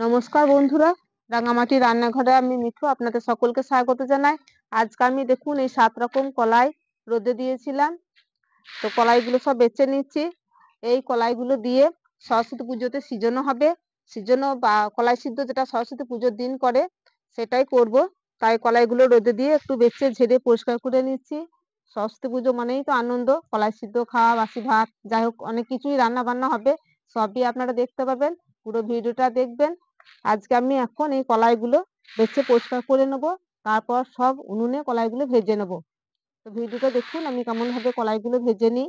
নমস্কার বন্ধুরা, রাঙামাটি রান্নাঘরে আমি মিঠু আপনাদের সকলকে স্বাগত জানাই। আজকে আমি দেখুন এই 7 রকম কলাই রোদে দিয়েছিলাম। তো কলাইগুলো সব বেছে নিচ্ছি। এই কলাইগুলো দিয়ে সরস্বতী পুজোতে সিজানো হবে। সিজানো বা কলাই সিদ্ধ যেটা সরস্বতী পুজোর দিন করে সেটাই করব। তাই কলাইগুলো রোদে দিয়ে একটু বেছে ঝেড়ে পরিষ্কার করে নিচ্ছি। সরস্বতী পুজো মানেই তো আনন্দ, কলাই সিদ্ধ খাওয়া, বাসি ভাত, যাই হোক অনেক কিছুই রান্না বান্না হবে। সবই আপনারা দেখতে পাবেন, পুরো ভিডিওটা দেখবেন। আজকে আমি এখন এই কলাইগুলো বেছে পরিষ্কার করে নেব, তারপর সব উনুনে কলাইগুলো ভেজে নেব। তো ভিডিওটা দেখুন আমি কেমন ভাবে কলাইগুলো ভেজে নিই।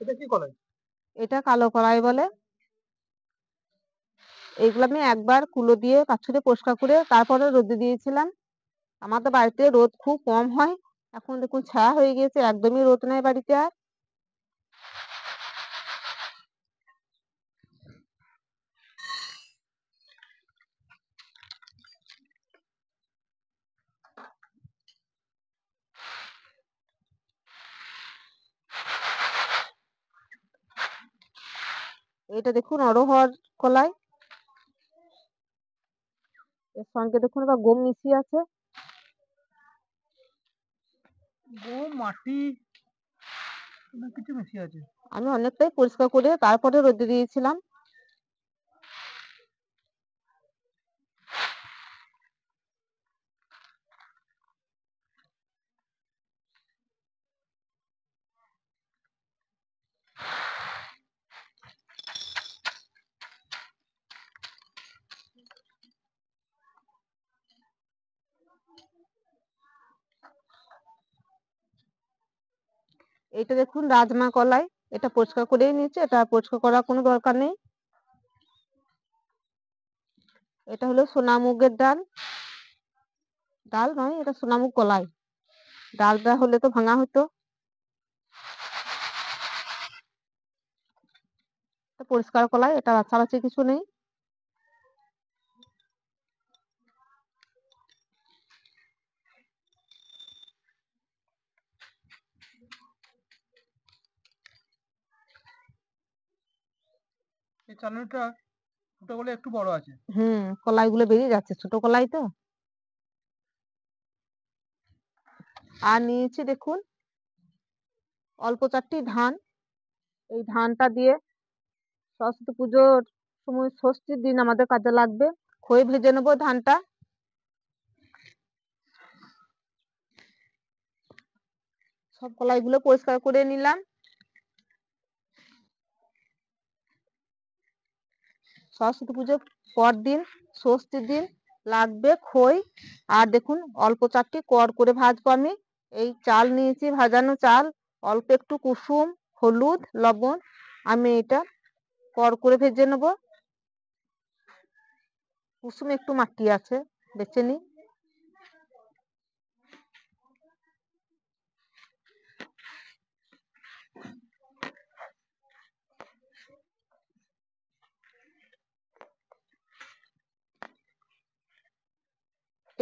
এটা কি কলাই? এটা কালো কলাই বলে। এইগুলো আমি একবার কুলো দিয়ে পাছুরে পরিষ্কার করে তারপরে রোদে দিয়েছিলাম। আমাদের বাড়িতে রোদ খুব কম হয়, এখন দেখুন ছায়া হয়ে গিয়েছে, একদমই রোদ নাই বাড়িতে আর। এটা দেখুন অরহর কলাই, এর সঙ্গে দেখুন আবার গম মিশিয়ে আছে। গম, মাটি, অনেক কিছু মিশিয়ে আছে। আমি অনেকটাই পরিষ্কার করে তারপরে রোদে দিয়েছিলাম। এটা দেখুন রাজমা কলাই, এটা পরিষ্কার করেই নিয়েছি, এটা পরিষ্কার করার কোনো দরকার নেই। এটা হলো সোনামুগের ডাল, ডাল নয় এটা সোনামুগ কলাই। ডালটা হলে তো ভাঙা হতো। এটা পরিষ্কার কলাই, এটা বাছাবাছি কিছু নেই। এই চালনিটা ছোট বলে একটু বড় আছে। কলাইগুলো বেরিয়ে যাচ্ছে, ছোট কলাই তো। আর নিয়েছি দেখুন অল্প চারটি ধান। এই ধানটা দিয়ে সরস্বতী পুজোর সময় ষষ্ঠীর দিন আমাদের কাজে লাগবে। খই ভেজে নেবো ধানটা। সব কলাইগুলো পরিষ্কার করে নিলাম। সরস্বতী পুজোর পর দিন ষষ্ঠীর দিন লাগবে খই। আর দেখুন অল্প চারটি কড় করে ভাজবো আমি। এই চাল নিয়েছি, ভাজানো চাল, অল্প একটু কুসুম, হলুদ, লবণ। আমি এটা কড় করে ভেজে নেব। কুসুমে একটু মাটি আছে, বেছে নিই।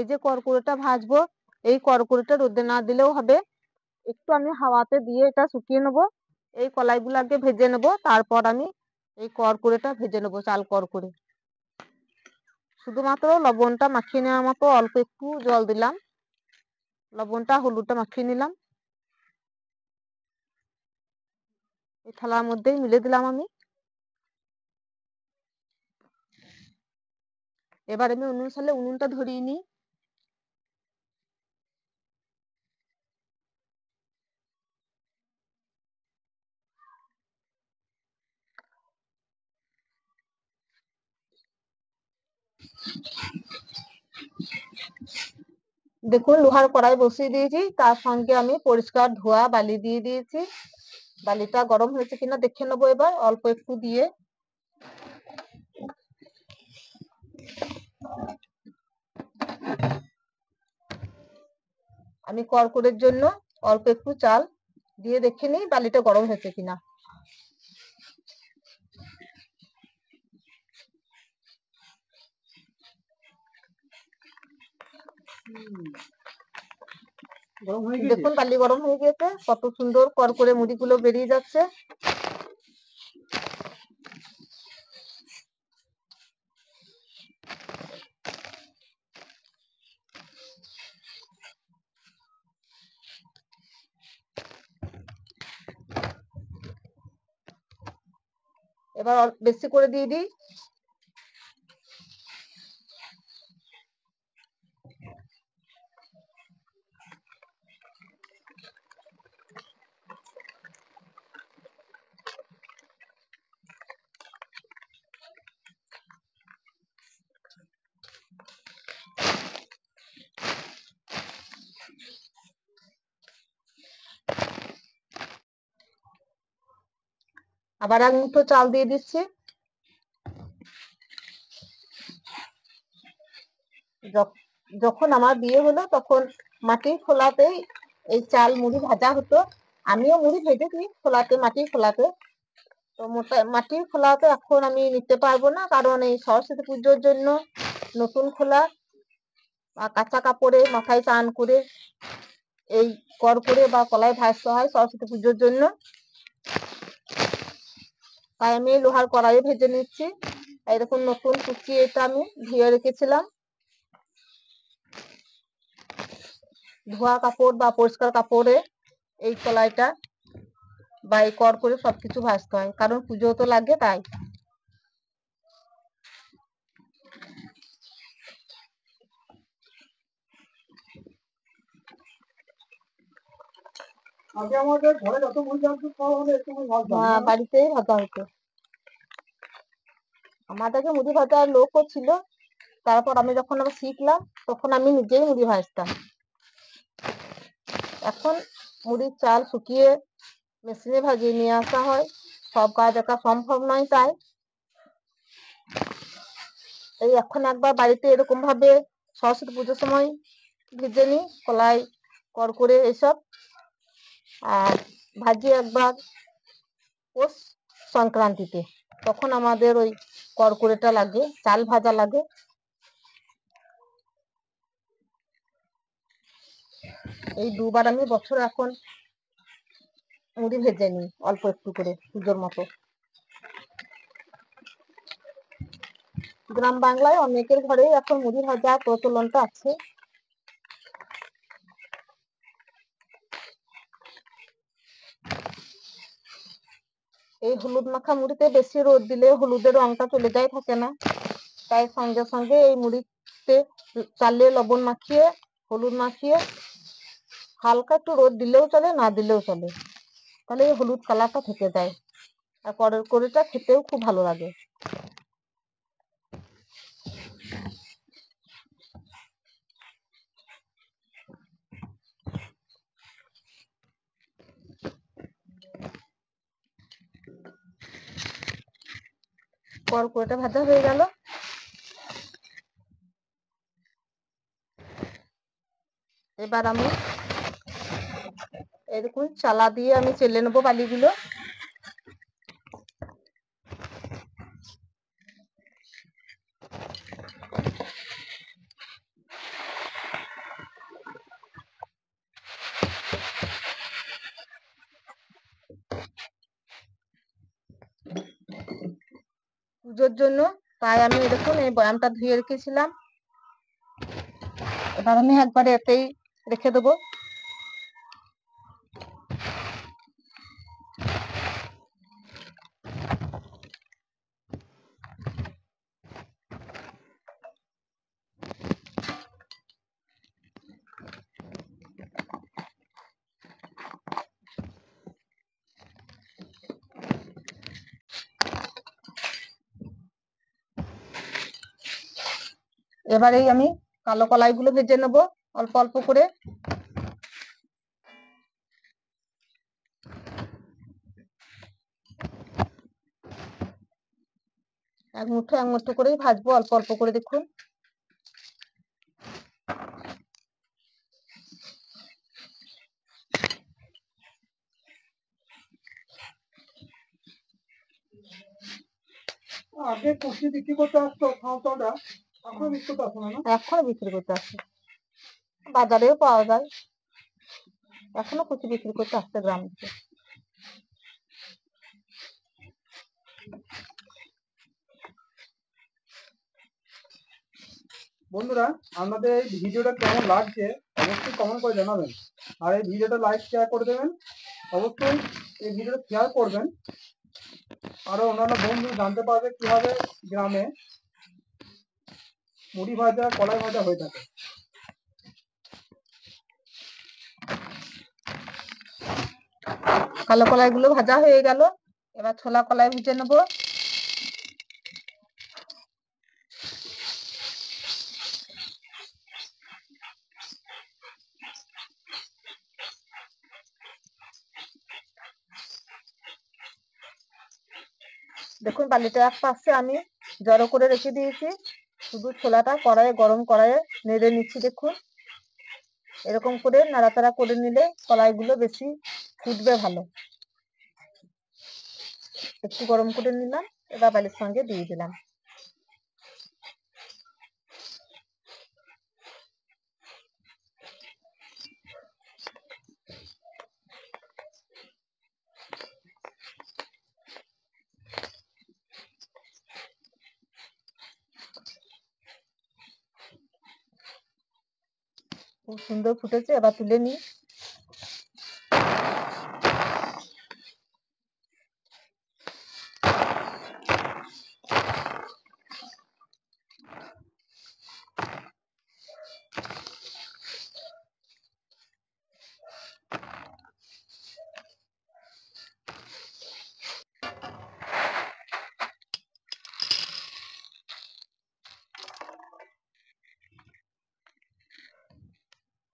এই যে কড়কড়েটা ভাজবো, এই কড়কড়েটা রোদে না দিলেও হবে, একটু আমি হাওয়াতে দিয়ে এটা শুকিয়ে নেবো। এই কলাইগুলো আগে ভেজে নেবো, তারপর আমি এই কড়কড়েটা ভেজে নেবো, চাল কড়কড়ে। শুধুমাত্র লবণটা মাখিয়ে নেওয়ার মতো অল্প একটু জল দিলাম, লবণটা হলুদটা মাখিয়ে নিলাম। এই থালার মধ্যেই মিলে দিলাম আমি। এবার আমি উনুনটা ধরিয়ে নিই। দেখুন লোহার কড়াই বসিয়ে দিয়েছি, তার সঙ্গে আমি পরিষ্কার ধোয়া বালি দিয়ে দিয়েছি। বালিটা গরম হয়েছে কিনা দেখে নেবো এবার অল্প একটু দিয়ে। আমি কড়কড়ের জন্য অল্প একটু চাল দিয়ে দেখে নিই বালিটা গরম হয়েছে কিনা। দেখুন বালি গরম হয়ে গেছে, কত সুন্দর কড়কড়ে মুড়িগুলো বেরিয়ে যাচ্ছে। এবার বেশি করে দিয়ে দিই। আবার এক মুঠো চাল দিয়ে দিচ্ছি। যখন আমার বিয়ে হলো তখন মাটির খোলাতেই এই চাল মুড়ি ভাজা হতো। আমিও মুড়ি ভেজেছি খোলাতে, মাটির খোলাতে। তো মাটির খোলাতে এখন আমি নিতে পারবো না, কারণ এই সরস্বতী পুজোর জন্য নতুন খোলা কাঁচা কাপড়ে মাথায় চান করে এই কড়কড়ে বা কলাই ভাজতে হয় সরস্বতী পুজোর জন্য। তাই আমি লোহার কড়াইয়ে ভেজে নিচ্ছি। এরকম নতুন কুচি এটা আমি ধুয়ে রেখেছিলাম। ধোয়া কাপড় বা পরিষ্কার কাপড়ে এই কলাইটা বা এই কড়কড়ে সবকিছু ভাজতে হয়, কারণ পুজো তো লাগে তাই। বাড়িতেই ভাজা হতো। আমাদেরকে মুড়ি ভাজার লোকও ছিল। তারপর আমি যখন শিখলাম তখন আমি নিজেই মুড়ি ভাজতাম। এখন মুড়ির চাল শুকিয়ে মেশিনে ভাজিয়ে নিয়ে আসা হয়, সব কাজ একা সম্ভব নয়। তাই এই এখন একবার বাড়িতে এরকম ভাবে সরস্বতী পুজোর সময় ভেজে নিই কলাই কড়কড়ে এসব, আর ভাজি একবার পৌষ সংক্রান্তিতে, তখন আমাদের ওই কড়কড়েটা লাগে, চাল ভাজা লাগে। এই দুবার আমি বছর এখন মুড়ি ভেজে নিই অল্প একটু করে পুজোর মতো। গ্রাম বাংলায় অনেকের ঘরেই এখন মুড়ি ভাজা প্রচলনটা আছে। এই হলুদ মাখা মুড়িতে বেশি রোদ দিলে হলুদের রংটা চলে যায়, থাকে না। তাই সঙ্গে সঙ্গে এই মুড়িতে চালে লবণ মাখিয়ে হলুদ মাখিয়ে হালকা একটু রোদ দিলেও চলে, না দিলেও চলে, তাহলে এই হলুদ কালারটা থেকে যায়। আর কড়কড়েটা খেতেও খুব ভালো লাগে। কড়কড়েটা ভাজা হয়ে গেল। এবার আমি এরকম চালা দিয়ে আমি চেলে নেবো বালিগুলো। পুজোর জন্য তাই আমি এরকম এই বয়ামটা ধুয়ে রেখেছিলাম, এবার আমি একবারে এতেই রেখে দেবো। এবারেই আমি কালো কলাই গুলো ভেজে নেবো অল্প অল্প করে। এক মুঠো করেই ভাজবো অল্প অল্প করে। দেখুন আগে কুচি বিক্রি করতে আসতো খাওয়াটা, এখন বিক্রি করতে আসতো না? এখনো বিক্রি করতে আসে, বাজারেও পাওয়া যায়, এখনো কুচি বিক্রি করতে আসছে গ্রাম থেকে। বন্ধুরা, আপনাদের এই ভিডিওটা কেমন লাগছে অবশ্যই কমেন্ট করে জানাবেন, আর এই ভিডিওটা লাইক শেয়ার করে দেবেন। অবশ্যই এই ভিডিওটা শেয়ার করবেন, আরো অন্যান্য বন্ধু জানতে পারবে কিভাবে গ্রামে মুড়ি ভাজা কলাই ভাজা হয়ে থাকে। কালো কলাই গুলো ভাজা হয়ে গেল, এবার ছোলা কলাই ভেজে নেবো। দেখুন বালিটা এক পাশে আমি জড়ো করে রেখে দিয়েছি, শুধু ছোলাটা গরম কড়াইয়ে নেড়ে নিচ্ছি। দেখুন এরকম করে নাড়াচাড়া করে নিলে কলাইগুলো বেশি ফুটবে ভালো। একটু গরম করে নিলাম, এবার বালির সঙ্গে দিয়ে দিলাম। খুব সুন্দর ফুটেছে, এবার তুলে নিই।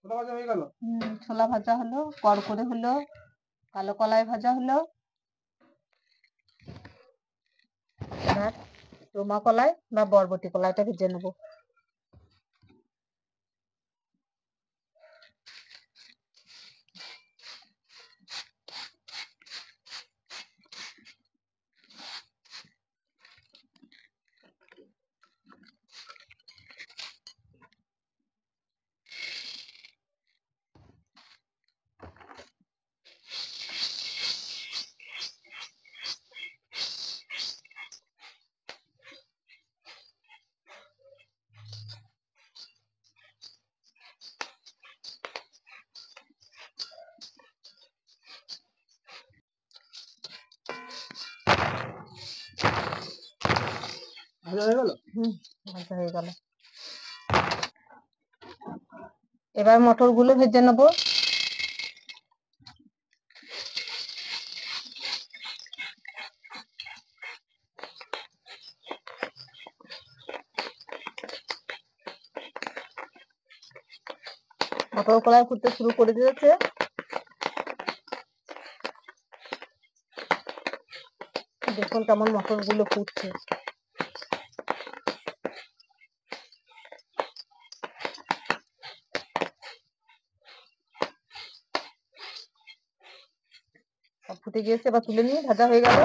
ছোলা ভাজা হয়ে গেল। ছোলা ভাজা হলো, কড়কড়ে হলো, কালো কলাই ভাজা হলো। এবার রোমা কলাই বা বরবটি কলাইটা ভেজে নেবো। ভাজা হয়ে গেল। ভাজা হয়ে গেল, এবার মটর গুলো ভেজে নেবো। মটর কলাই ফুটতে শুরু করে দিয়েছে, দেখুন কেমন মটর গুলো ফুটছে। ফুটে গিয়েছে, এবার তুলে নিয়ে ভাজা হয়ে গেল।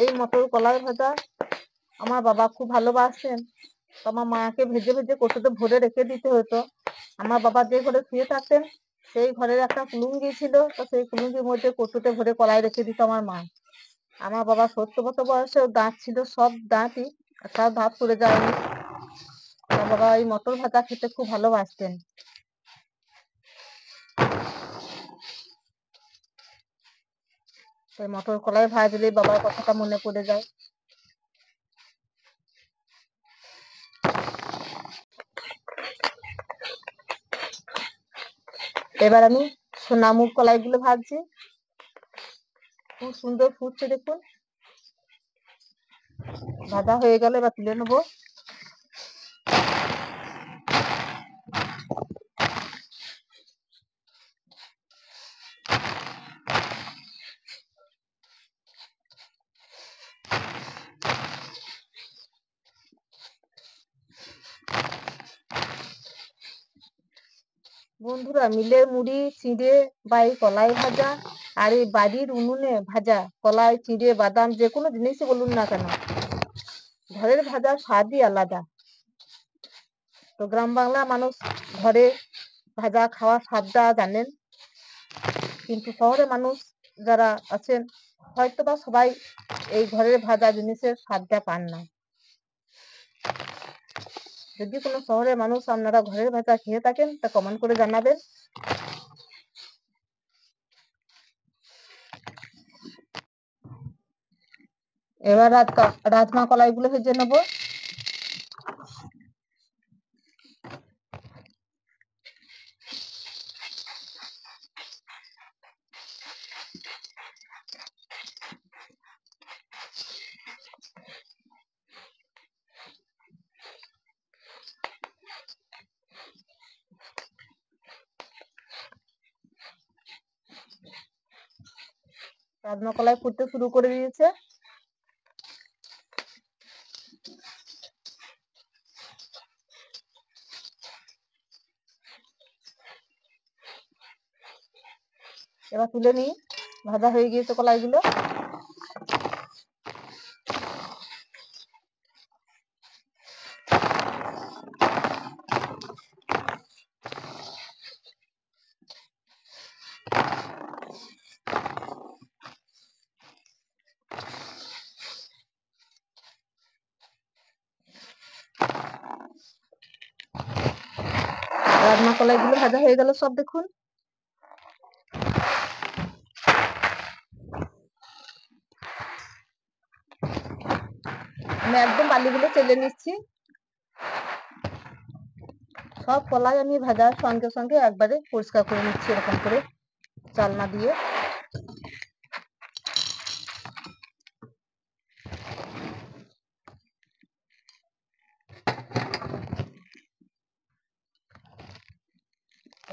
এই মটর কলাই ভাজা আমার বাবা খুব ভালোবাসেন, আমার মাকে ভেজে ভেজে কৌটোতে ভরে রেখে দিতে হতো। আমার বাবা যে ঘরে শুয়ে থাকতেন সেই ঘরের একটা কুলুঙ্গি ছিল, তো সেই কুলুঙ্গির মধ্যে কৌটোতে ভরে কলাই রেখে দিত আমার মা। আমার বাবা 70 বছর বয়সে দাঁত ছিল, সব দাঁতই একটাও দাঁত পড়ে যায়নি। আমার বাবা এই মটর ভাজা খেতে খুব ভালোবাসতেন। সেই মটর কলাই ভাজলে বাবার কথাটা মনে পড়ে যায়। এবার আমি সোনামুগ কলাই গুলো ভাজছি, খুব সুন্দর ফুটছে দেখুন। ভাজা হয়ে গেলে এবার তুলে নেবো। বন্ধুরা, মিলে মুড়ি, চিঁড়ে বা এই কলাই ভাজা আর এই বাড়ির উনুনে ভাজা কলাই, চিঁড়ে, বাদাম যে কোনো জিনিসই বলুন না কেন, ঘরের ভাজার স্বাদই আলাদা। তো গ্রাম বাংলা মানুষ ঘরে ভাজা খাওয়ার স্বাদটা জানেন, কিন্তু শহরে মানুষ যারা আছেন হয়তো বা সবাই এই ঘরের ভাজা জিনিসের স্বাদটা পান না। যদি কোনো শহরের মানুষ আপনারা ঘরের ভাজা খেয়ে থাকেন তা কমেন্ট করে জানাবেন। এবার রাজমা কলাইগুলো ভেজে নেবো। রাজমা কলাই ফুটতে শুরু করে দিয়েছে। এবার তুলে নিই, ভাজা হয়ে গিয়েছে কলাইগুলো। রাজমা কলাইগুলো ভাজা হয়ে গেল সব, দেখুন। আমি একদম বালিগুলো চেলে নিচ্ছি। সব কলাই আমি ভাজার সঙ্গে সঙ্গে একবারে পরিষ্কার করে নিচ্ছি এরকম করে চালনা দিয়ে।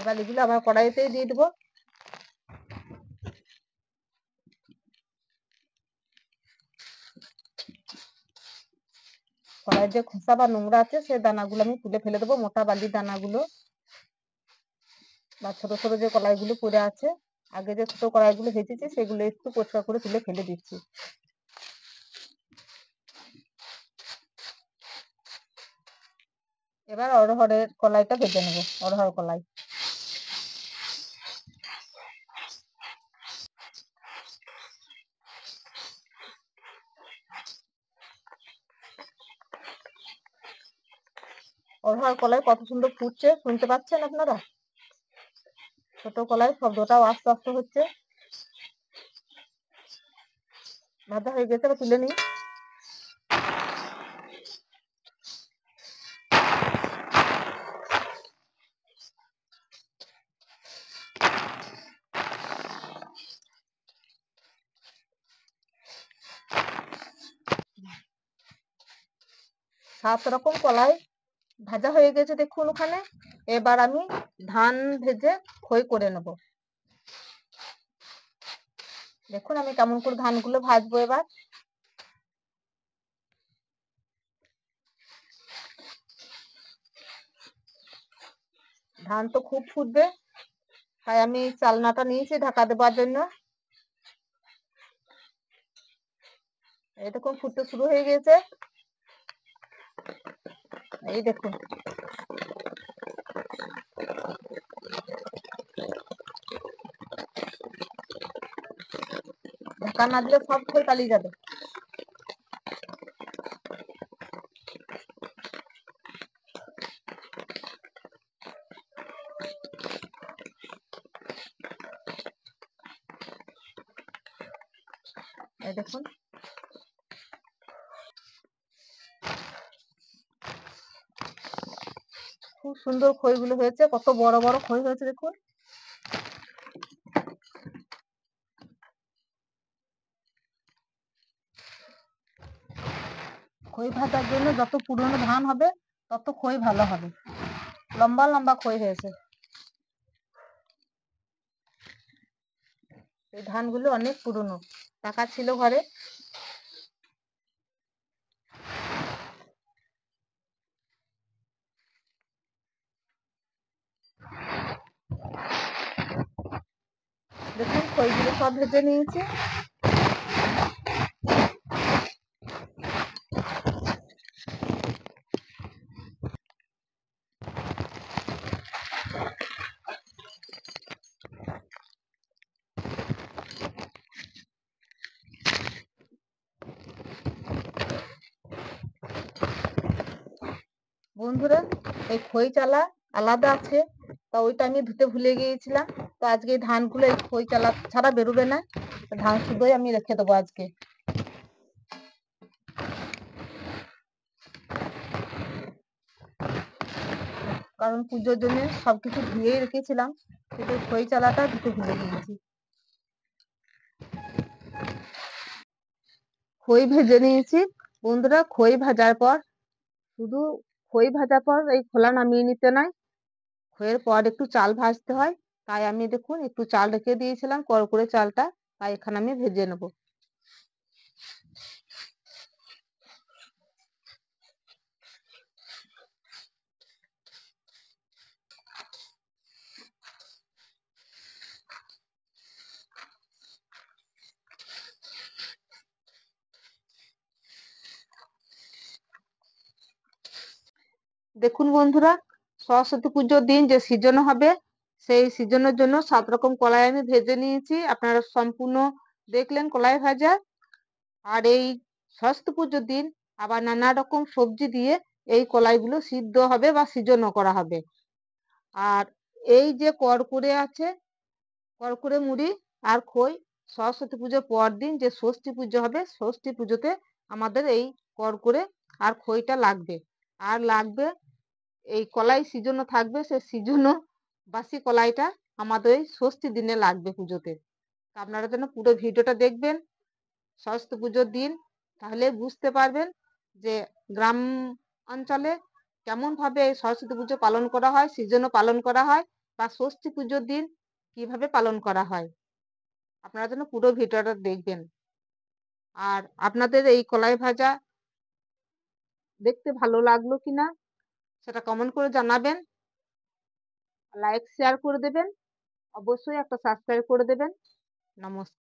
এবার এগুলো আবার কড়াইতেই দিয়ে দেবো। কড়াইয়ের যে খোসা বা নোংরা আছে সেই দানাগুলো আমি তুলে ফেলে দেবো, মোটা বালির দানাগুলো বা ছোট ছোট যে কলাইগুলো পড়ে আছে। আগে যে ছোট কড়াইগুলো ভেজেছি সেগুলো একটু পরিষ্কার করে তুলে ফেলে দিচ্ছি। এবার অরহরের কলাইটা ভেজে নেবো, অরহর কলাই। অরহর কলাই কত সুন্দর ফুটছে, শুনতে পাচ্ছেন আপনারা? ছোট কলাই শব্দটাও আস্তে আস্তে হচ্ছে। ভাজা হয়ে গেছে, এবার তুলে নিই। সাত রকম কলাই ভাজা হয়ে গেছে দেখুন ওখানে। এবার আমি ধান ভেজে খই করে নেব। দেখুন আমি কেমন করে ধানগুলো ভাজবো। এবার ধান তো খুব ফুটবে, তাই আমি চালনাটা নিয়েছি ঢাকা দেবার জন্য। এই দেখুন ফুটতে শুরু হয়ে গেছে, এই দেখুন। ঢাকা না দিলে সব খই পালিয়ে যাবে। এই দেখুন খুব সুন্দর খইগুলো হয়েছে, কত বড় বড় খই হয়েছে দেখুন। খই ভাজার জন্য যত পুরনো ধান হবে তত খই ভালো হবে। লম্বা লম্বা খই হয়েছে। এই ধানগুলো অনেক পুরনো, টাকা ছিল ঘরে। খইগুলো সব ভেজে নিয়েছি। বন্ধুরা, এই খই চালা আলাদা আছে, তা ওইটা আমি ধুতে ভুলে গিয়েছিলাম। তো আজকে এই ধানগুলো এই খই চালা ছাড়া বেরোবে না, ধান শুধুই আমি রেখে দেবো আজকে, কারণ পুজোর জন্য সবকিছু ধুয়েই রেখেছিলাম, কিন্তু খই চালাটা ধুতে ভুলে গিয়েছি। খই ভেজে নিয়েছি বন্ধুরা। খই ভাজার পর শুধু খই ভাজার পর এই খোলা নামিয়ে নিতে নাই, খইয়ের পর একটু চাল ভাজতে হয়। তাই আমি দেখুন একটু চাল রেখে দিয়েছিলাম, কড়কড়ে চালটা, তাই এখানে আমি ভেজে নেব। দেখুন বন্ধুরা, সরস্বতী পুজোর দিন যে সিজন হবে, সেই সিজনের জন্য 7 রকম কলাই আমি ভেজে নিয়েছি। আপনারা সম্পূর্ণ দেখলেন কলাই ভাজা। আর এই সরস্বতী পুজোর দিন আবার নানা রকম সবজি দিয়ে এই কলাইগুলো সিদ্ধ হবে বা সিজনও করা হবে। আর এই যে কড়কুড়ে আছে, কড়কুড়ে মুড়ি আর খই, সরস্বতী পুজোর পর দিন যে ষষ্ঠী পুজো হবে, ষষ্ঠী পুজোতে আমাদের এই কড়কুড়ে আর খইটা লাগবে। আর লাগবে এই কলাই সিজনও থাকবে, সে সিজনও বাসি কলাইটা আমাদের এই ষষ্ঠী দিনে লাগবে পুজোতে। আপনারা যেন পুরো ভিডিওটা দেখবেন সরস্বতী পুজোর দিন, তাহলে বুঝতে পারবেন যে গ্রাম অঞ্চলে কেমন ভাবে এই সরস্বতী পুজো পালন করা হয়, সিজনও পালন করা হয়, বা ষষ্ঠী পুজোর দিন কিভাবে পালন করা হয়। আপনারা যেন পুরো ভিডিওটা দেখবেন। আর আপনাদের এই কলাই ভাজা দেখতে ভালো লাগলো কিনা সেটা কমেন্ট করে জানাবেন। লাইক শেয়ার করে দেবেন, অবশ্যই একটা সাবস্ক্রাইব করে দেবেন। নমস্কার।